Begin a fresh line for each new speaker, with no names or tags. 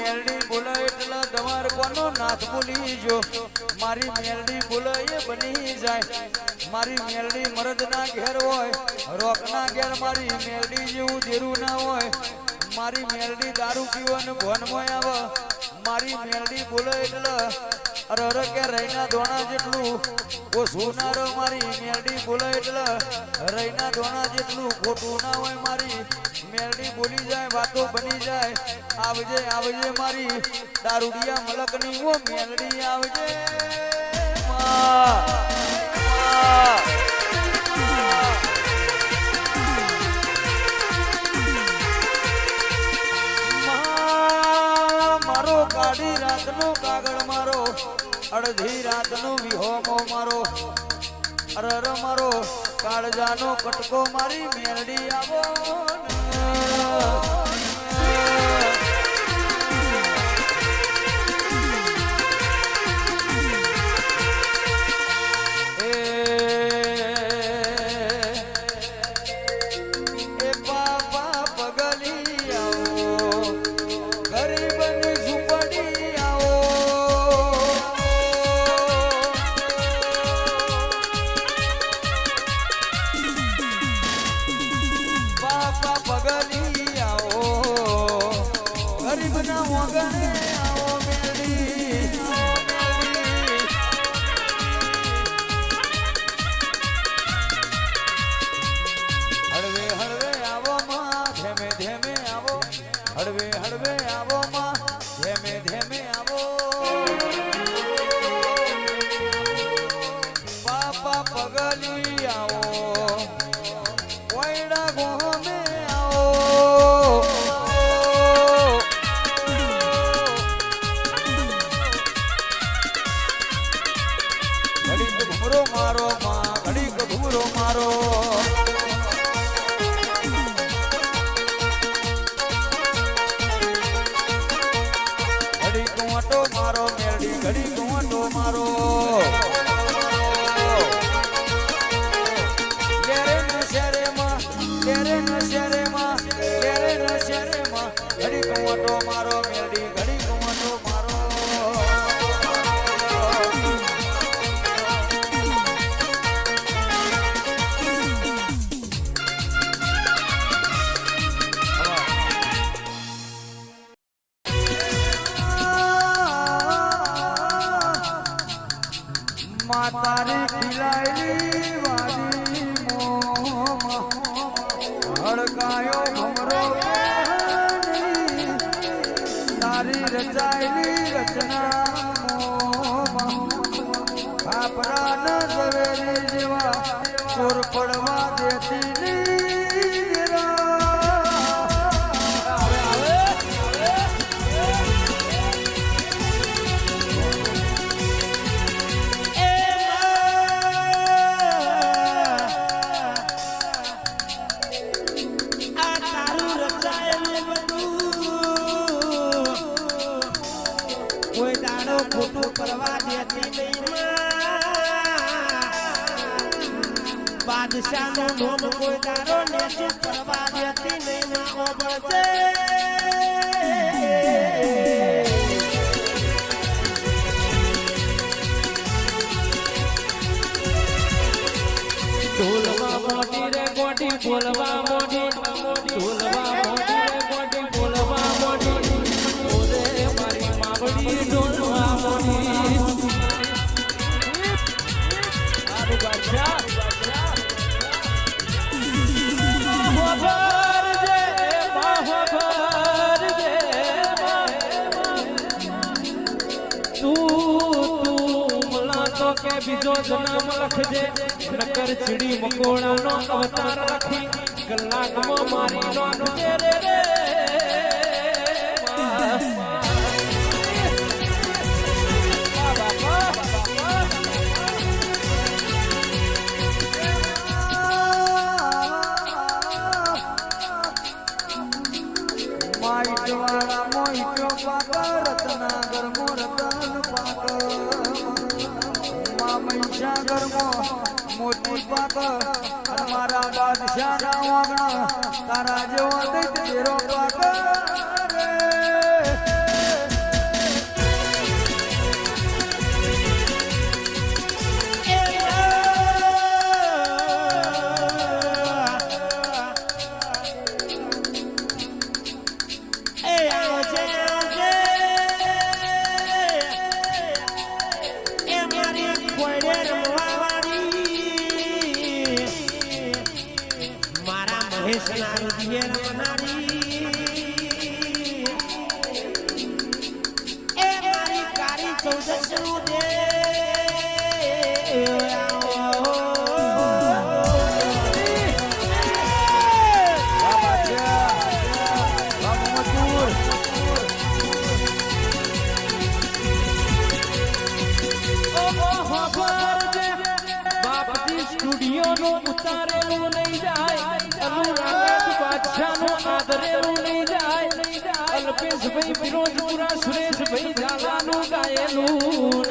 મેલડી બોલે એટલે તમાર કોનો નાથ બોલી જો મારી મેલડી બોલે એ બની જાય મારી મેલડી મરદ ના ઘેર હોય રોક ના ઘેર મારી મેલડી જેવું દેરું ના હોય મારી મેલડી દારૂ પીવાનું ભોનમાં આવે મારી મેલડી બોલે એટલે અરર કે રૈના દોણા જેટલું ઓ સોનારો મારી મેલડી બોલે એટલે રૈના દોણા જેટલું ખોટું ના હોય મારી મેલડી બોલી જાય વાતો બની જાય આવજે આવજે મારી દારૂડિયા મલકની ઓ મેલડી આવજે મારો કાઢી રાતનો કાગળ મારો અડધી રાતનો વિહોમો મારો અરર મારો કાળજાનો કટકો મારી મેલડી આવો હળવે હળવે આવો માં ધેમે ધેમે આવો બાપા પગલી આવો કોયડા ગોમે આવો ઘડીક ઘુમરો મારો માં ઘડીક ઘુમરો મારો ઘડી કુંવટો મારો લેરે નશરે માં ઘડી કુંવટો મારો મેલડી ઘડી કુંવટો મારો માતારી ખીલાયેલી વાડી મોમાં હડકાયો ભમરો તારી રચાયેલી રચના મોમાં ખાપરા ન ઝવેરી જેવા ચોર પડવા દેતી કોઈ દાડો ખોટું કરવા દેતી નહીં બાદશાહ નો નોમ કોઈ દાડો નેચું કરવા દેતી નહીં ઓબળજે ઢોલવા મોટી રે ગોટી બોલવા મોટી ઢોલવા મોટી રે ગોટી બોલવા મોટી ઓરે મારી માવડી ઢોલવા મોટી આદુ બાદશાહ કે બીજો જન્મ લખજે નકર ચીડી મકોડાનો અવતાર લખી કલાકમાં મારી નોંધજે રે રે માઈટવાળા મોઈટો પાક રત્નાગર મો રતન પાક મહીસાગર મોટી પાક અને મારા બાદશાહ ના વાગણા તારા જેવો દૈત તેરો પાક રે
સૌદર્ય દે
સ્ટુડિયો નો ઉતારેલું નહીં જાય અનુરાગ બાદશાહ નો આદરેલું નહીં જાય અલ્પેશભાઈ ફિરોજપુરા સુરેશભાઈ ઝાલાનું ગાયેલું